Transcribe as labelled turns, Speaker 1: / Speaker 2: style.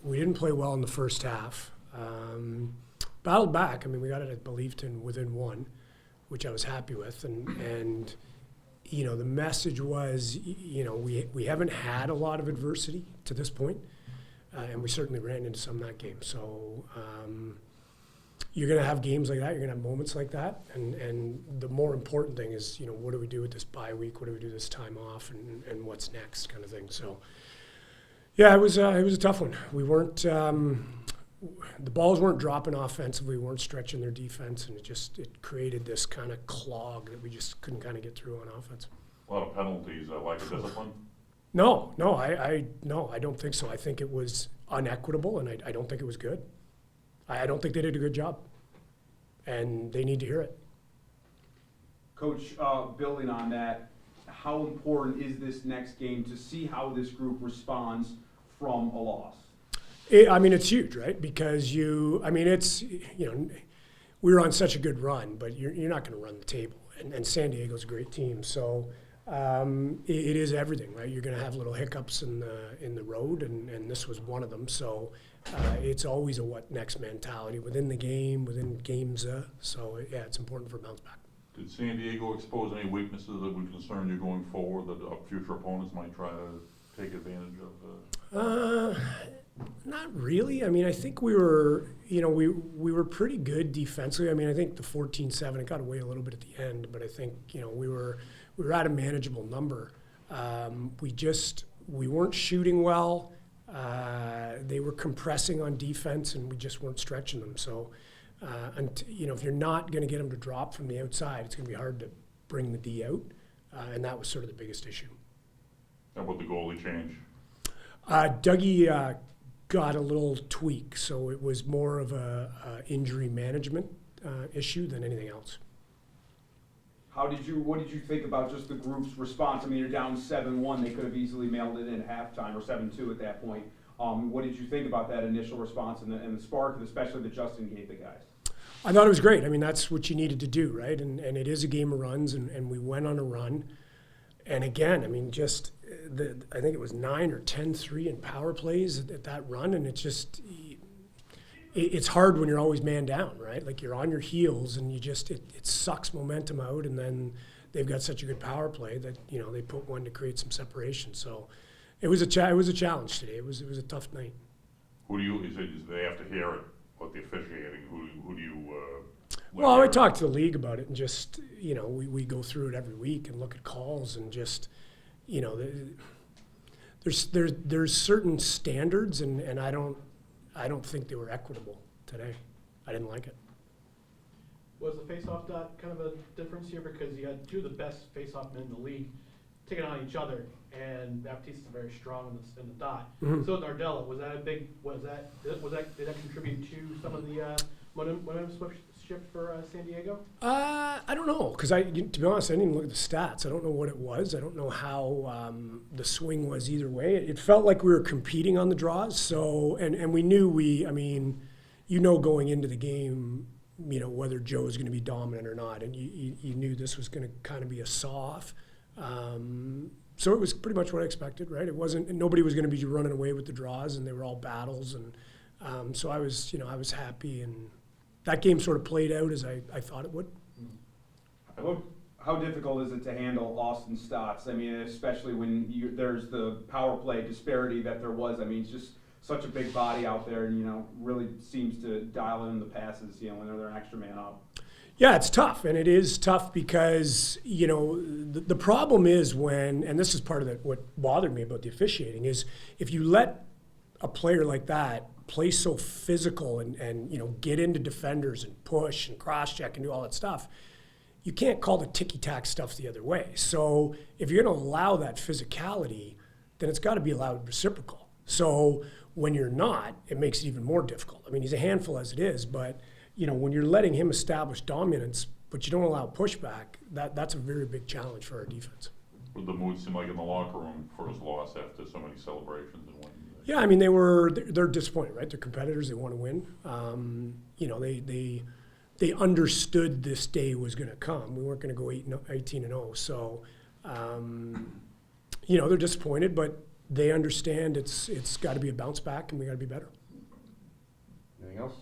Speaker 1: we didn't play well in the first half. Battled back. I mean, we got it, I believe, to within one, which I was happy with. And you know, the message was, you know, we haven't had a lot of adversity to this point, and we certainly ran into some that game. So you're going to have games like that. You're going to have moments like that. And the more important thing is, you know, what do we do with this bye week? What do we do this time off? And what's next, kind of thing. So, yeah, it was a tough one. We weren't the balls weren't dropping offensively. We weren't stretching their defense, and it created this kind of clog that we just couldn't kind of get through on offense.
Speaker 2: A lot of penalties. Lack of discipline.
Speaker 1: No, I don't think so. I think it was unequitable, and I don't think it was good. I don't think they did a good job, and they need to hear it.
Speaker 3: Coach, building on that, how important is this next game to see how this group responds from a loss?
Speaker 1: I mean, it's huge, right? Because it's, you know, we were on such a good run, but you're not going to run the table. And San Diego's a great team, so it is everything, right? You're going to have little hiccups in the road, and this was one of them. So it's always a what next mentality within the game, within games. So yeah, it's important for a bounce back.
Speaker 2: Did San Diego expose any weaknesses that would concern you going forward that future opponents might try to take advantage of?
Speaker 1: Not really. I mean, I think we were pretty good defensively. I mean, I think the 14-7, it got away a little bit at the end, but I think, you know, we were at a manageable number. We weren't shooting well. They were compressing on defense, and we just weren't stretching them. So, you know, if you're not going to get them to drop from the outside, it's going to be hard to bring the D out, and that was sort of the biggest issue.
Speaker 2: How about the goalie change?
Speaker 1: Dougie got a little tweak, so it was more of a injury management issue than anything else.
Speaker 3: What did you think about just the group's response? I mean, you're down 7-1. They could have easily mailed it in at halftime, or 7-2 at that point. What did you think about that initial response and the spark, especially that Justin gave the guys?
Speaker 1: I thought it was great. I mean, that's what you needed to do, right? And it is a game of runs, and we went on a run. And again, I mean, just I think it was 9 or 10-3 in power plays at that run, and it's hard when you're always man down, right? Like you're on your heels, and it sucks momentum out, and then they've got such a good power play that, you know, they put one to create some separation. So it was a challenge today. It was a tough night.
Speaker 2: Who do you? Is they have to hear it? What the officiating? Who do you?
Speaker 1: Well, I talked to the league about it, and just, you know, we go through it every week and look at calls, and just, you know, there's certain standards, and I don't think they were equitable today. I didn't like it.
Speaker 4: Was the face-off dot kind of a difference here, because you had two of the best face-off men in the league taking on each other, and Baptiste is very strong in the dot.
Speaker 1: Mm-hmm.
Speaker 4: So Nardella, did that contribute to some of the momentum shift for San Diego?
Speaker 1: I don't know, because to be honest, I didn't even look at the stats. I don't know what it was. I don't know how the swing was either way. It felt like we were competing on the draws. So, and we knew going into the game, you know, whether Joe was going to be dominant or not, and you knew this was going to kind of be a saw-off. So it was pretty much what I expected, right? Nobody was going to be running away with the draws, and they were all battles, and so I was happy, and that game sort of played out as I thought it would.
Speaker 3: How difficult is it to handle Austin Stotts? I mean, especially when there's the power play disparity that there was. I mean, it's just such a big body out there, and, you know, really seems to dial in the passes, you know, when they're an extra man up.
Speaker 1: Yeah, it's tough, and it is tough because, you know, the problem is and this is part of what bothered me about the officiating, is if you let a player like that play so physical and you know, get into defenders and push and cross-check and do all that stuff, you can't call the ticky-tack stuff the other way. So if you're going to allow that physicality, then it's got to be allowed reciprocal. So when you're not, it makes it even more difficult. I mean, he's a handful as it is, but, you know, when you're letting him establish dominance, but you don't allow pushback, that's a very big challenge for our defense.
Speaker 2: What did the mood seem like in the locker room for his loss after so many celebrations and winning?
Speaker 1: Yeah, I mean, they're disappointed, right? They're competitors. They want to win. You know, they understood this day was going to come. We weren't going to go 18-0. So, you know, they're disappointed, but they understand it's got to be a bounce back and we got to be better.
Speaker 5: Anything else?